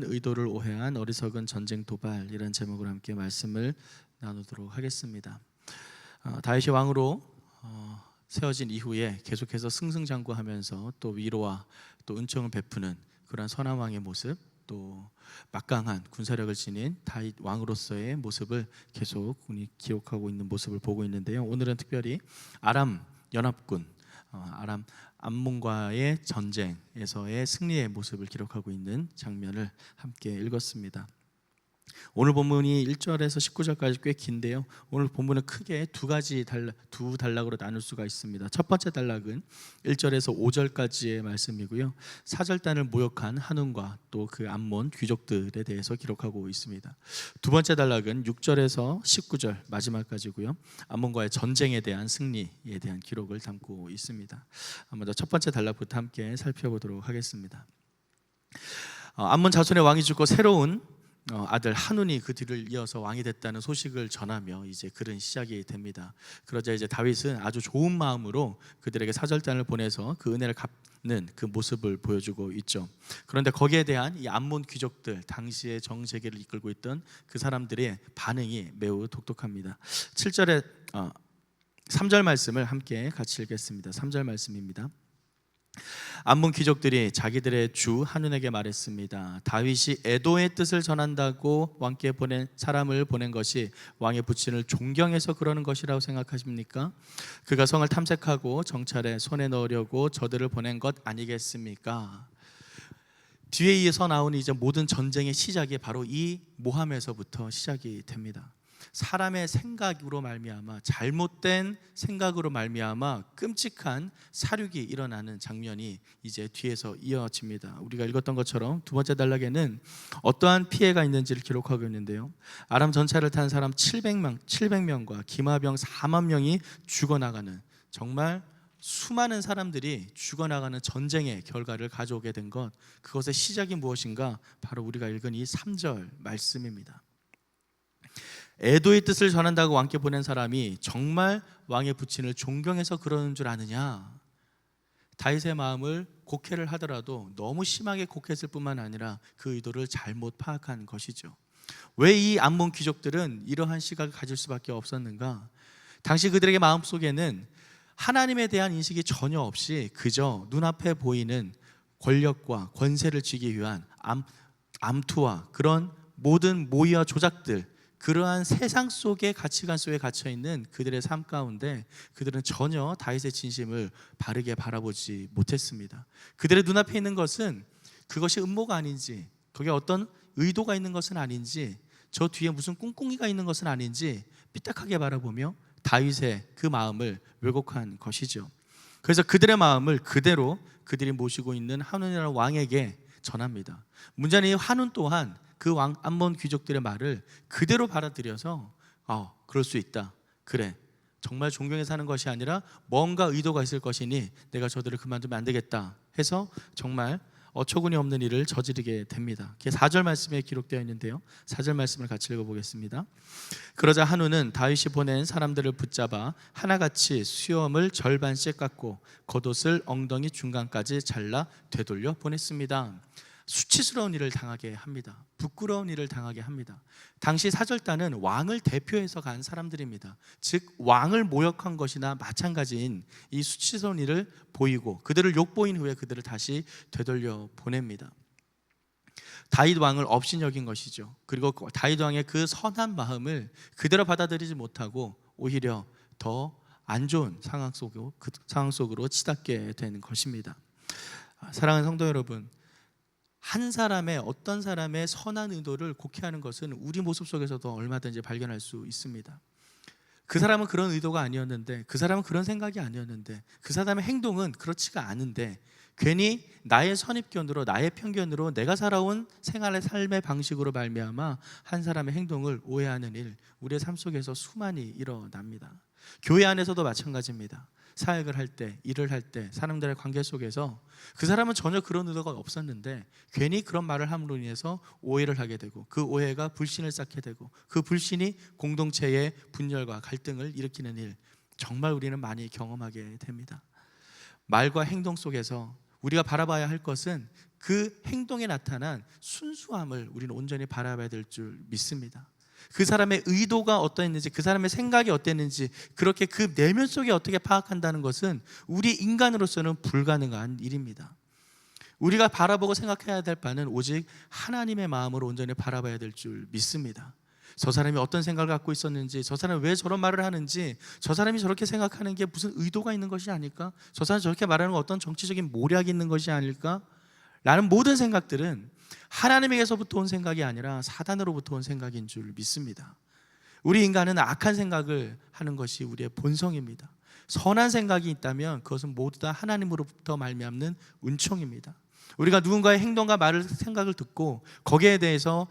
선한 의도를 오해한 어리석은 전쟁 도발이라는 제목으로 함께 말씀을 나누도록 하겠습니다. 다윗이 왕으로 세워진 이후에 계속해서 승승장구하면서 또 위로와 또 은총을 베푸는 그런 선한 왕의 모습, 또 막강한 군사력을 지닌 다윗 왕으로서의 모습을 계속 기록하고 있는 모습을 보고 있는데요. 오늘은 특별히 아람 연합군 아람 암몬과의 전쟁에서의 승리의 모습을 기록하고 있는 장면을 함께 읽었습니다. 오늘 본문이 1절에서 19절까지 꽤 긴데요. 오늘 본문은 크게 두 단락으로 나눌 수가 있습니다. 첫 번째 단락은 1절에서 5절까지의 말씀이고요. 사절단을 모욕한 한운과 또 그 암몬 귀족들에 대해서 기록하고 있습니다. 두 번째 단락은 6절에서 19절 마지막까지고요. 암몬과의 전쟁에 대한 승리에 대한 기록을 담고 있습니다. 먼저 첫 번째 단락부터 함께 살펴보도록 하겠습니다. 암몬 자손의 왕이 죽고 새로운 아들 한운이 그 뒤를 이어서 왕이 됐다는 소식을 전하며 이제 글은 시작이 됩니다. 그러자 이제 다윗은 아주 좋은 마음으로 그들에게 사절단을 보내서 그 은혜를 갚는 그 모습을 보여주고 있죠. 그런데 거기에 대한 이 암몬 귀족들, 당시의 정세계를 이끌고 있던 그 사람들의 반응이 매우 독특합니다. 7절에 3절 말씀을 함께 같이 읽겠습니다. 3절 말씀입니다. 암몬 귀족들이 자기들의 주 한운에게 말했습니다. 다윗이 에도의 뜻을 전한다고 왕께 보낸 사람을 보낸 것이 왕의 부친을 존경해서 그러는 것이라고 생각하십니까? 그가 성을 탐색하고 정찰에 손에 넣으려고 저들을 보낸 것 아니겠습니까? 뒤에 이어서 나오는 이제 모든 전쟁의 시작이 바로 이 모함에서부터 시작이 됩니다. 사람의 생각으로 말미암아, 잘못된 생각으로 말미암아 끔찍한 살육이 일어나는 장면이 이제 뒤에서 이어집니다. 우리가 읽었던 것처럼 두 번째 단락에는 어떠한 피해가 있는지를 기록하고 있는데요. 아람 전차를 탄 사람 700명과 기마병 4만 명이 죽어나가는, 정말 수많은 사람들이 죽어나가는 전쟁의 결과를 가져오게 된 것, 그것의 시작이 무엇인가? 바로 우리가 읽은 이 3절 말씀입니다. 에도의 뜻을 전한다고 왕께 보낸 사람이 정말 왕의 부친을 존경해서 그러는 줄 아느냐? 다윗의 마음을 곡해를 하더라도 너무 심하게 곡했을 뿐만 아니라 그 의도를 잘못 파악한 것이죠. 왜 이 암몬 귀족들은 이러한 시각을 가질 수밖에 없었는가? 당시 그들에게 마음속에는 하나님에 대한 인식이 전혀 없이 그저 눈앞에 보이는 권력과 권세를 쥐기 위한 암투와 그런 모든 모의와 조작들, 그러한 세상 속의 가치관 속에 갇혀있는 그들의 삶 가운데 그들은 전혀 다윗의 진심을 바르게 바라보지 못했습니다. 그들의 눈앞에 있는 것은 그것이 음모가 아닌지, 거기에 어떤 의도가 있는 것은 아닌지, 저 뒤에 무슨 꿍꿍이가 있는 것은 아닌지 삐딱하게 바라보며 다윗의 그 마음을 왜곡한 것이죠. 그래서 그들의 마음을 그대로 그들이 모시고 있는 한운이라는 왕에게 전합니다. 문제는 이 한운 또한 그 왕 암몬 귀족들의 말을 그대로 받아들여서 그럴 수 있다, 그래, 정말 존경해서 하는 것이 아니라 뭔가 의도가 있을 것이니 내가 저들을 그만두면 안 되겠다 해서 정말 어처구니 없는 일을 저지르게 됩니다. 그게 4절 말씀에 기록되어 있는데요. 4절 말씀을 같이 읽어보겠습니다. 그러자 한운은 다윗이 보낸 사람들을 붙잡아 하나같이 수염을 절반씩 깎고 겉옷을 엉덩이 중간까지 잘라 되돌려 보냈습니다. 수치스러운 일을 당하게 합니다. 부끄러운 일을 당하게 합니다. 당시 사절단은 왕을 대표해서 간 사람들입니다. 즉 왕을 모욕한 것이나 마찬가지인 이 수치스러운 일을 보이고 그들을 욕보인 후에 그들을 다시 되돌려 보냅니다. 다윗 왕을 업신여긴 것이죠. 그리고 다윗 왕의 그 선한 마음을 그대로 받아들이지 못하고 오히려 더 안 좋은 상황 속으로 치닫게 되는 것입니다. 사랑하는 성도 여러분, 한 사람의 어떤 사람의 선한 의도를 곡해하는 것은 우리 모습 속에서도 얼마든지 발견할 수 있습니다. 그 사람은 그런 의도가 아니었는데, 그 사람은 그런 생각이 아니었는데, 그 사람의 행동은 그렇지가 않은데 괜히 나의 선입견으로, 나의 편견으로, 내가 살아온 생활의 삶의 방식으로 말미암아 한 사람의 행동을 오해하는 일, 우리의 삶 속에서 수많이 일어납니다. 교회 안에서도 마찬가지입니다. 사역을 할 때, 일을 할 때, 사람들의 관계 속에서 그 사람은 전혀 그런 의도가 없었는데 괜히 그런 말을 함으로 인해서 오해를 하게 되고, 그 오해가 불신을 쌓게 되고, 그 불신이 공동체의 분열과 갈등을 일으키는 일, 정말 우리는 많이 경험하게 됩니다. 말과 행동 속에서 우리가 바라봐야 할 것은 그 행동에 나타난 순수함을 우리는 온전히 바라봐야 될 줄 믿습니다. 그 사람의 의도가 어떠했는지, 그 사람의 생각이 어땠는지, 그렇게 그 내면 속에 어떻게 파악한다는 것은 우리 인간으로서는 불가능한 일입니다. 우리가 바라보고 생각해야 될 바는 오직 하나님의 마음으로 온전히 바라봐야 될 줄 믿습니다. 저 사람이 어떤 생각을 갖고 있었는지, 저 사람이 왜 저런 말을 하는지, 저 사람이 저렇게 생각하는 게 무슨 의도가 있는 것이 아닐까? 저 사람이 저렇게 말하는 건 어떤 정치적인 모략이 있는 것이 아닐까? 라는 모든 생각들은 하나님에게서부터 온 생각이 아니라 사단으로부터 온 생각인 줄 믿습니다. 우리 인간은 악한 생각을 하는 것이 우리의 본성입니다. 선한 생각이 있다면 그것은 모두 다 하나님으로부터 말미암는 은총입니다. 우리가 누군가의 행동과 말을, 생각을 듣고 거기에 대해서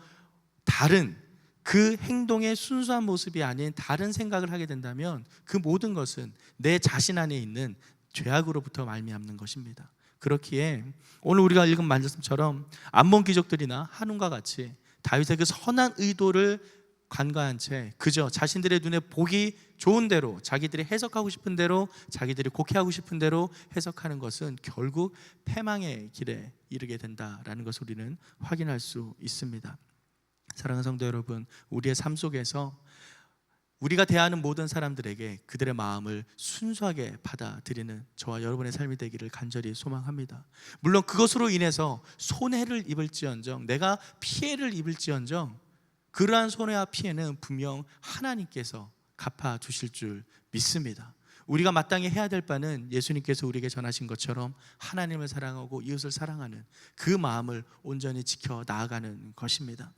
다른, 그 행동의 순수한 모습이 아닌 다른 생각을 하게 된다면 그 모든 것은 내 자신 안에 있는 죄악으로부터 말미암는 것입니다. 그렇기에 오늘 우리가 읽은 말씀처럼 암몬 귀족들이나 한운과 같이 다윗의 그 선한 의도를 간과한 채 그저 자신들의 눈에 보기 좋은 대로, 자기들이 해석하고 싶은 대로, 자기들이 곡해하고 싶은 대로 해석하는 것은 결국 패망의 길에 이르게 된다라는 것을 우리는 확인할 수 있습니다. 사랑하는 성도 여러분, 우리의 삶 속에서 우리가 대하는 모든 사람들에게 그들의 마음을 순수하게 받아들이는 저와 여러분의 삶이 되기를 간절히 소망합니다. 물론 그것으로 인해서 손해를 입을지언정, 내가 피해를 입을지언정, 그러한 손해와 피해는 분명 하나님께서 갚아주실 줄 믿습니다. 우리가 마땅히 해야 될 바는 예수님께서 우리에게 전하신 것처럼 하나님을 사랑하고 이웃을 사랑하는 그 마음을 온전히 지켜 나아가는 것입니다.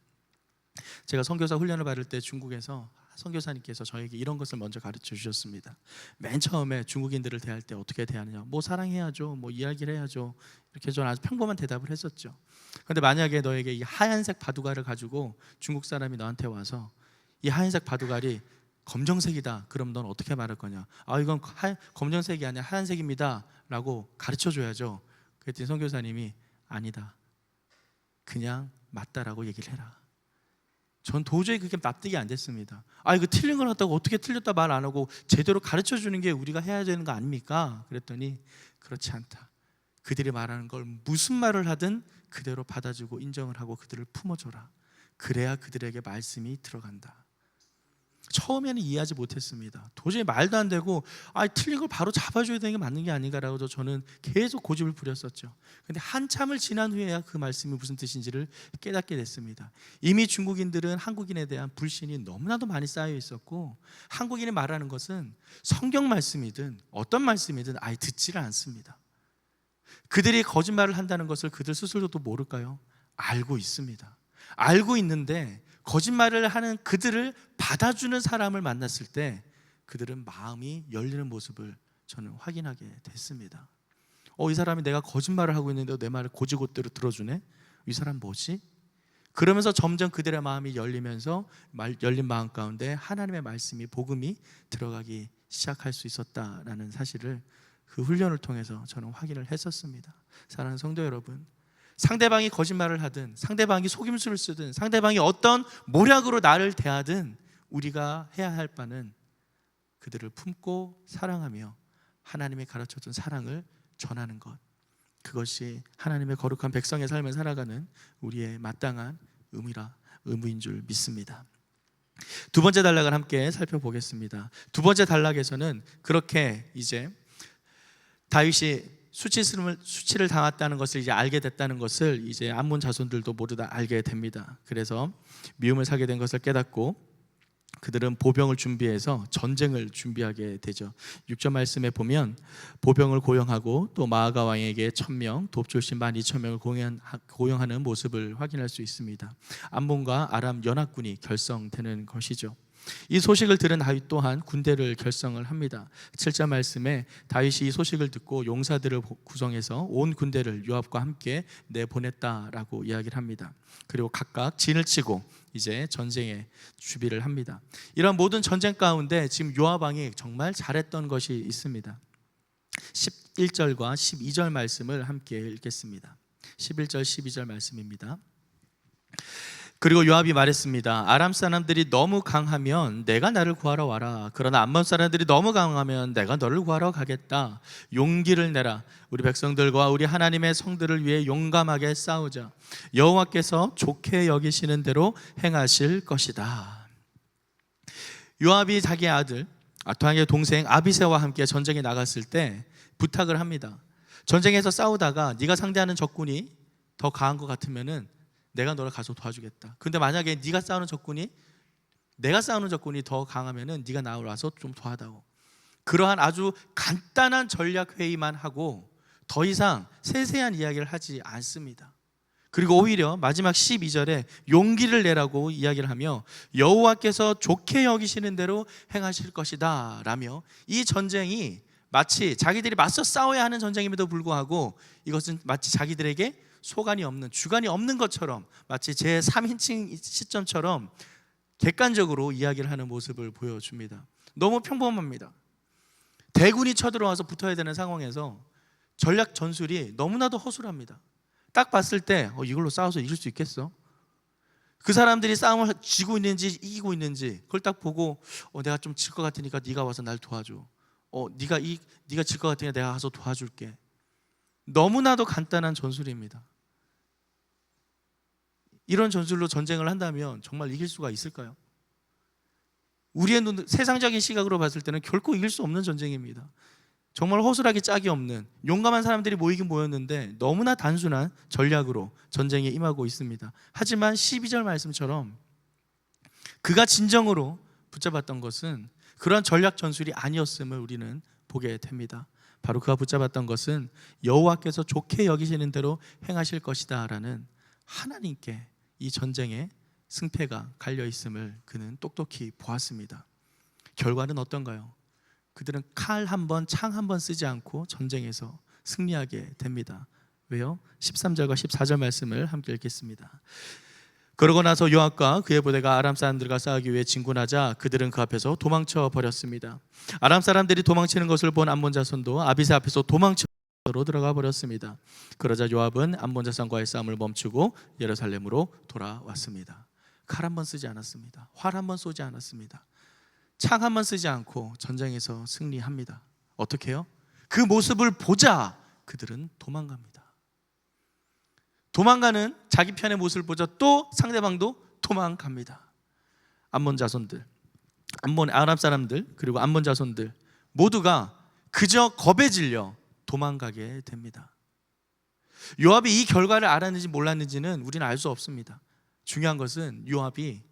제가 선교사 훈련을 받을 때 중국에서 선교사님께서 저에게 이런 것을 먼저 가르쳐 주셨습니다. 맨 처음에 중국인들을 대할 때 어떻게 대하느냐, 뭐 사랑해야죠, 뭐 이야기를 해야죠, 이렇게 저는 아주 평범한 대답을 했었죠. 그런데 만약에 너에게 이 하얀색 바둑알을 가지고 중국 사람이 너한테 와서 이 하얀색 바둑알이 검정색이다, 그럼 넌 어떻게 말할 거냐? 아, 이건 검정색이 아니라 하얀색입니다 라고 가르쳐 줘야죠. 그랬더니 선교사님이 아니다, 그냥 맞다라고 얘기를 해라. 전 도저히 그게 납득이 안 됐습니다. 아, 이거 틀린 걸 갖다가 어떻게 틀렸다 말 안 하고 제대로 가르쳐 주는 게 우리가 해야 되는 거 아닙니까? 그랬더니 그렇지 않다. 그들이 말하는 걸 무슨 말을 하든 그대로 받아주고 인정을 하고 그들을 품어줘라. 그래야 그들에게 말씀이 들어간다. 처음에는 이해하지 못했습니다. 도저히 말도 안 되고, 틀린 걸 바로 잡아줘야 되는 게 맞는 게 아닌가라고 저는 계속 고집을 부렸었죠. 그런데 한참을 지난 후에야 그 말씀이 무슨 뜻인지를 깨닫게 됐습니다. 이미 중국인들은 한국인에 대한 불신이 너무나도 많이 쌓여 있었고, 한국인이 말하는 것은 성경 말씀이든 어떤 말씀이든 아예 듣지를 않습니다. 그들이 거짓말을 한다는 것을 그들 스스로도 모를까요? 알고 있습니다. 알고 있는데 거짓말을 하는 그들을 받아주는 사람을 만났을 때 그들은 마음이 열리는 모습을 저는 확인하게 됐습니다. 이 사람이 내가 거짓말을 하고 있는데 내 말을 곧이곧대로 들어주네? 이 사람 뭐지? 그러면서 점점 그들의 마음이 열리면서 열린 마음 가운데 하나님의 말씀이, 복음이 들어가기 시작할 수 있었다라는 사실을 그 훈련을 통해서 저는 확인을 했었습니다. 사랑하는 성도 여러분, 상대방이 거짓말을 하든 상대방이 속임수를 쓰든 상대방이 어떤 모략으로 나를 대하든 우리가 해야 할 바는 그들을 품고 사랑하며 하나님이 가르쳐준 사랑을 전하는 것, 그것이 하나님의 거룩한 백성의 삶을 살아가는 우리의 마땅한 의무인 줄 믿습니다. 두 번째 단락을 함께 살펴보겠습니다. 두 번째 단락에서는 그렇게 이제 다윗이 수치를 당했다는 것을 이제 알게 됐다는 것을 이제 암몬 자손들도 모두 다 알게 됩니다. 그래서 미움을 사게 된 것을 깨닫고 그들은 보병을 준비해서 전쟁을 준비하게 되죠. 6절 말씀에 보면 보병을 고용하고 또 마아가 왕에게 1000명, 돕졸신 12,000명을 고용하는 모습을 확인할 수 있습니다. 암몬과 아람 연합군이 결성되는 것이죠. 이 소식을 들은 다윗 또한 군대를 결성을 합니다. 7절 말씀에 다윗이 이 소식을 듣고 용사들을 구성해서 온 군대를 요압과 함께 내보냈다라고 이야기를 합니다. 그리고 각각 진을 치고 이제 전쟁에 준비를 합니다. 이런 모든 전쟁 가운데 지금 요압 왕이 정말 잘했던 것이 있습니다. 11절과 12절 말씀을 함께 읽겠습니다. 11절 12절 말씀입니다. 그리고 요압이 말했습니다. 아람 사람들이 너무 강하면 내가 나를 구하러 와라. 그러나 암몬 사람들이 너무 강하면 내가 너를 구하러 가겠다. 용기를 내라. 우리 백성들과 우리 하나님의 성들을 위해 용감하게 싸우자. 여호와께서 좋게 여기시는 대로 행하실 것이다. 요압이 자기 아들, 자기의 동생 아비새와 함께 전쟁에 나갔을 때 부탁을 합니다. 전쟁에서 싸우다가 네가 상대하는 적군이 더 강한 것 같으면은 내가 너를 가서 도와주겠다. 근데 만약에 네가 싸우는 적군이 내가 싸우는 적군이 더 강하면은 네가 나를 와서 좀 도와다오. 그러한 아주 간단한 전략 회의만 하고 더 이상 세세한 이야기를 하지 않습니다. 그리고 오히려 마지막 12절에 용기를 내라고 이야기를 하며 여호와께서 좋게 여기시는 대로 행하실 것이다 라며 이 전쟁이 마치 자기들이 맞서 싸워야 하는 전쟁임에도 불구하고 이것은 마치 자기들에게 소관이 없는, 주관이 없는 것처럼 마치 제3인칭 시점처럼 객관적으로 이야기를 하는 모습을 보여줍니다. 너무 평범합니다. 대군이 쳐들어와서 붙어야 되는 상황에서 전략 전술이 너무나도 허술합니다. 딱 봤을 때 이걸로 싸워서 이길 수 있겠어? 그 사람들이 싸움을 지고 있는지 이기고 있는지 그걸 딱 보고 내가 좀 질 것 같으니까 네가 와서 날 도와줘. 네가 질 것 같으니까 내가 가서 도와줄게. 너무나도 간단한 전술입니다. 이런 전술로 전쟁을 한다면 정말 이길 수가 있을까요? 우리의 세상적인 시각으로 봤을 때는 결코 이길 수 없는 전쟁입니다. 정말 허술하게 짝이 없는 용감한 사람들이 모이긴 모였는데 너무나 단순한 전략으로 전쟁에 임하고 있습니다. 하지만 12절 말씀처럼 그가 진정으로 붙잡았던 것은 그러한 전략 전술이 아니었음을 우리는 보게 됩니다. 바로 그가 붙잡았던 것은 여호와께서 좋게 여기시는 대로 행하실 것이다 라는 하나님께 이 전쟁의 승패가 갈려있음을 그는 똑똑히 보았습니다. 결과는 어떤가요? 그들은 칼 한 번, 창 한 번 쓰지 않고 전쟁에서 승리하게 됩니다. 왜요? 13절과 14절 말씀을 함께 읽겠습니다. 그러고 나서 요압과 그의 부대가 아람 사람들과 싸우기 위해 진군하자 그들은 그 앞에서 도망쳐 버렸습니다. 아람 사람들이 도망치는 것을 본 암몬 자손도 아비새 앞에서 도망쳐 들어가 버렸습니다. 그러자 요압은 암몬 자손과의 싸움을 멈추고 예루살렘으로 돌아왔습니다. 칼 한 번 쓰지 않았습니다. 활 한 번 쏘지 않았습니다. 창 한 번 쓰지 않고 전쟁에서 승리합니다. 어떻게 해요? 그 모습을 보자 그들은 도망갑니다. 도망가는 자기 편의 모습을 보자 또 상대방도 도망갑니다. 암몬 자손들, 아람 사람들 그리고 암몬 자손들 모두가 그저 겁에 질려 도망가게 됩니다. 요압이 이 결과를 알았는지 몰랐는지는 우리는 알 수 없습니다. 중요한 것은 요압이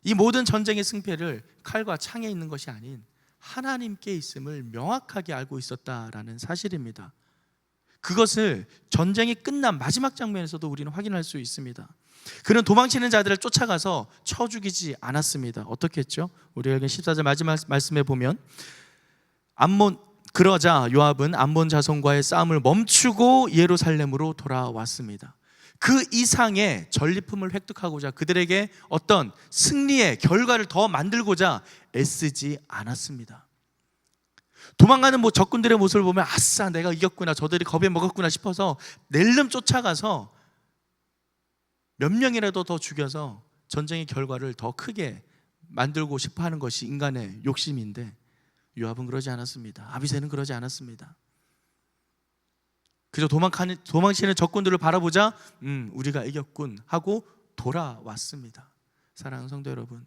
이 모든 전쟁의 승패를 칼과 창에 있는 것이 아닌 하나님께 있음을 명확하게 알고 있었다라는 사실입니다. 그것을 전쟁이 끝난 마지막 장면에서도 우리는 확인할 수 있습니다. 그는 도망치는 자들을 쫓아가서 쳐 죽이지 않았습니다. 어떻게 했죠? 우리가 읽은 14절 마지막 말씀에 보면 그러자 요압은 암몬 자손과의 싸움을 멈추고 예루살렘으로 돌아왔습니다. 그 이상의 전리품을 획득하고자 그들에게 어떤 승리의 결과를 더 만들고자 애쓰지 않았습니다. 도망가는 적군들의 모습을 보면 아싸 내가 이겼구나 저들이 겁에 먹었구나 싶어서 낼름 쫓아가서 몇 명이라도 더 죽여서 전쟁의 결과를 더 크게 만들고 싶어 하는 것이 인간의 욕심인데 요압은 그러지 않았습니다. 아비새는 그러지 않았습니다. 그저 도망치는 적군들을 바라보자 우리가 이겼군 하고 돌아왔습니다. 사랑하는 성도 여러분,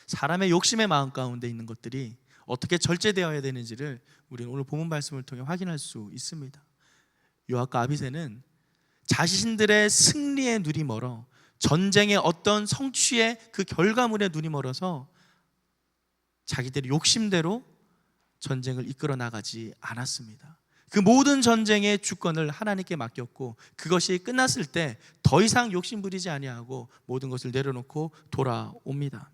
사람의 욕심의 마음 가운데 있는 것들이 어떻게 절제되어야 되는지를 우리는 오늘 본문 말씀을 통해 확인할 수 있습니다. 요압과 아비새는 자신들의 승리의 눈이 멀어 전쟁의 어떤 성취의 그 결과물의 눈이 멀어서 자기들의 욕심대로 전쟁을 이끌어 나가지 않았습니다. 그 모든 전쟁의 주권을 하나님께 맡겼고 그것이 끝났을 때 더 이상 욕심 부리지 아니하고 모든 것을 내려놓고 돌아옵니다.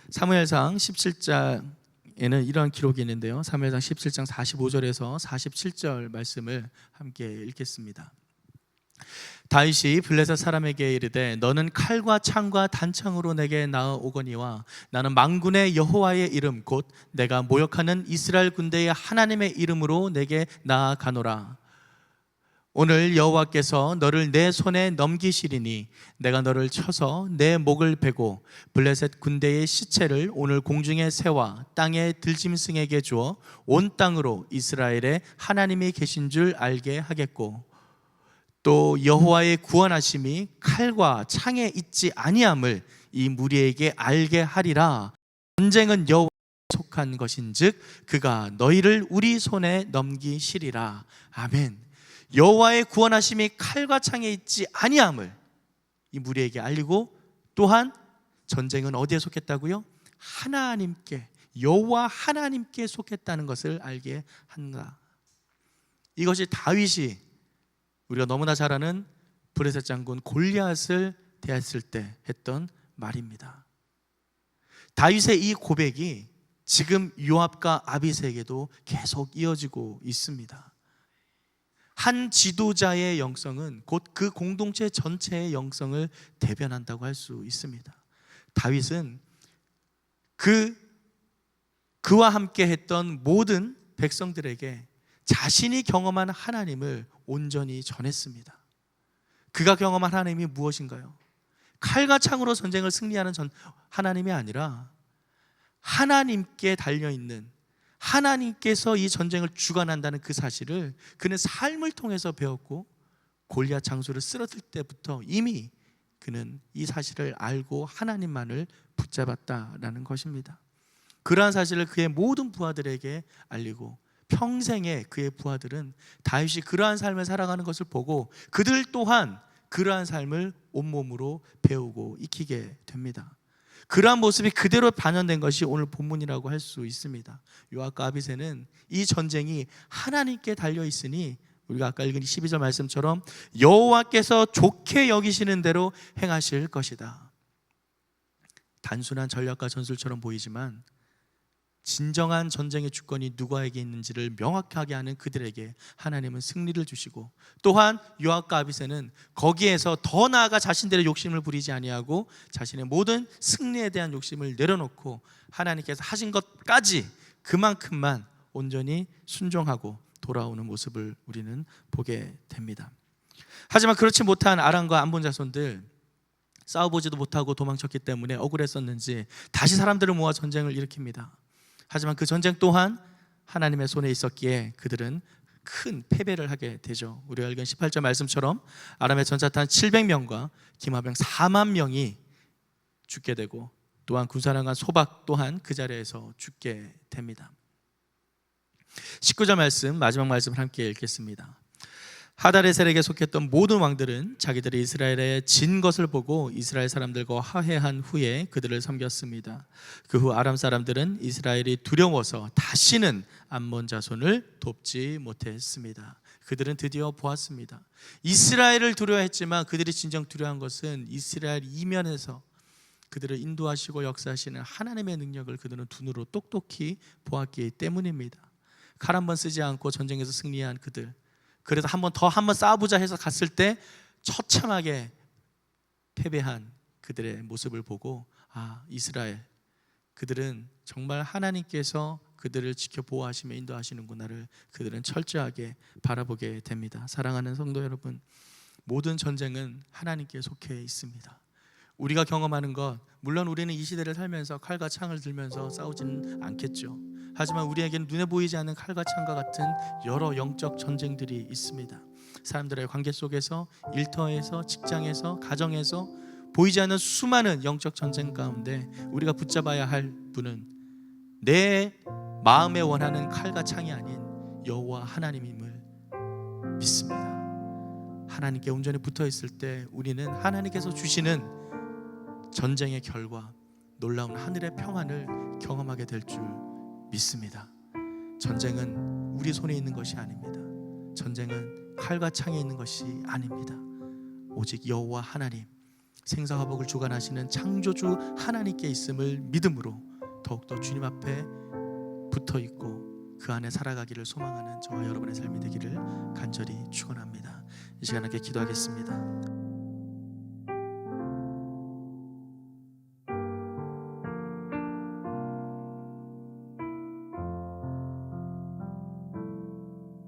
사무엘상 17장에는 이런 기록이 있는데요. 사무엘상 17장 45절에서 47절 말씀을 함께 읽겠습니다. 다윗이 블레셋 사람에게 이르되 너는 칼과 창과 단창으로 내게 나아오거니와 나는 만군의 여호와의 이름 곧 내가 모욕하는 이스라엘 군대의 하나님의 이름으로 내게 나아가노라. 오늘 여호와께서 너를 내 손에 넘기시리니 내가 너를 쳐서 내 목을 베고 블레셋 군대의 시체를 오늘 공중의 새와 땅의 들짐승에게 주어 온 땅으로 이스라엘의 하나님이 계신 줄 알게 하겠고 또 여호와의 구원하심이 칼과 창에 있지 아니함을 이 무리에게 알게 하리라. 전쟁은 여호와에 속한 것인즉 그가 너희를 우리 손에 넘기시리라. 아멘. 여호와의 구원하심이 칼과 창에 있지 아니함을 이 무리에게 알리고 또한 전쟁은 어디에 속했다고요? 하나님께, 여호와 하나님께 속했다는 것을 알게 한다. 이것이 다윗이 우리가 너무나 잘 아는 블레셋 장군 골리앗을 대했을 때 했던 말입니다. 다윗의 이 고백이 지금 요압과 아비새에게도 계속 이어지고 있습니다. 한 지도자의 영성은 곧 그 공동체 전체의 영성을 대변한다고 할 수 있습니다. 다윗은 그와 함께 했던 모든 백성들에게 자신이 경험한 하나님을 온전히 전했습니다. 그가 경험한 하나님이 무엇인가요? 칼과 창으로 전쟁을 승리하는 하나님이 아니라 하나님께 달려있는, 하나님께서 이 전쟁을 주관한다는 그 사실을 그는 삶을 통해서 배웠고 골리앗 장수를 쓰러질 때부터 이미 그는 이 사실을 알고 하나님만을 붙잡았다라는 것입니다. 그러한 사실을 그의 모든 부하들에게 알리고 평생에 그의 부하들은 다윗이 그러한 삶을 살아가는 것을 보고 그들 또한 그러한 삶을 온몸으로 배우고 익히게 됩니다. 그러한 모습이 그대로 반영된 것이 오늘 본문이라고 할 수 있습니다. 요압과 아비새는 이 전쟁이 하나님께 달려있으니 우리가 아까 읽은 12절 말씀처럼 여호와께서 좋게 여기시는 대로 행하실 것이다. 단순한 전략과 전술처럼 보이지만 진정한 전쟁의 주권이 누구에게 있는지를 명확하게 하는 그들에게 하나님은 승리를 주시고 또한 요압과 아비새는 거기에서 더 나아가 자신들의 욕심을 부리지 아니하고 자신의 모든 승리에 대한 욕심을 내려놓고 하나님께서 하신 것까지 그만큼만 온전히 순종하고 돌아오는 모습을 우리는 보게 됩니다. 하지만 그렇지 못한 아람과 암몬 자손들, 싸워보지도 못하고 도망쳤기 때문에 억울했었는지 다시 사람들을 모아 전쟁을 일으킵니다. 하지만 그 전쟁 또한 하나님의 손에 있었기에 그들은 큰 패배를 하게 되죠. 우리가 읽은 18절 말씀처럼 아람의 전차탄 700명과 기마병 4만 명이 죽게 되고 또한 군사령관 소박 또한 그 자리에서 죽게 됩니다. 19절 말씀, 마지막 말씀을 함께 읽겠습니다. 하다레셀에게 속했던 모든 왕들은 자기들이 이스라엘에 진 것을 보고 이스라엘 사람들과 화해한 후에 그들을 섬겼습니다. 그 후 아람 사람들은 이스라엘이 두려워서 다시는 암몬 자손을 돕지 못했습니다. 그들은 드디어 보았습니다. 이스라엘을 두려워했지만 그들이 진정 두려워한 것은 이스라엘 이면에서 그들을 인도하시고 역사하시는 하나님의 능력을 그들은 눈으로 똑똑히 보았기 때문입니다. 칼 한 번 쓰지 않고 전쟁에서 승리한 그들, 그래서 한 번 싸워보자 해서 갔을 때 처참하게 패배한 그들의 모습을 보고 이스라엘, 그들은 정말 하나님께서 그들을 지켜 보호하시며 인도하시는구나를 그들은 철저하게 바라보게 됩니다. 사랑하는 성도 여러분, 모든 전쟁은 하나님께 속해 있습니다. 우리가 경험하는 것, 물론 우리는 이 시대를 살면서 칼과 창을 들면서 싸우지는 않겠죠. 하지만 우리에게는 눈에 보이지 않는 칼과 창과 같은 여러 영적 전쟁들이 있습니다. 사람들의 관계 속에서, 일터에서, 직장에서, 가정에서 보이지 않는 수많은 영적 전쟁 가운데 우리가 붙잡아야 할 분은 내 마음에 원하는 칼과 창이 아닌 여호와 하나님임을 믿습니다. 하나님께 온전히 붙어 있을 때 우리는 하나님께서 주시는 전쟁의 결과, 놀라운 하늘의 평안을 경험하게 될 줄 믿습니다. 전쟁은 우리 손에 있는 것이 아닙니다. 전쟁은 칼과 창에 있는 것이 아닙니다. 오직 여호와 하나님, 생사와 복을 주관하시는 창조주 하나님께 있음을 믿음으로 더욱더 주님 앞에 붙어 있고 그 안에 살아가기를 소망하는 저와 여러분의 삶이 되기를 간절히 축원합니다. 이 시간 함께 기도하겠습니다.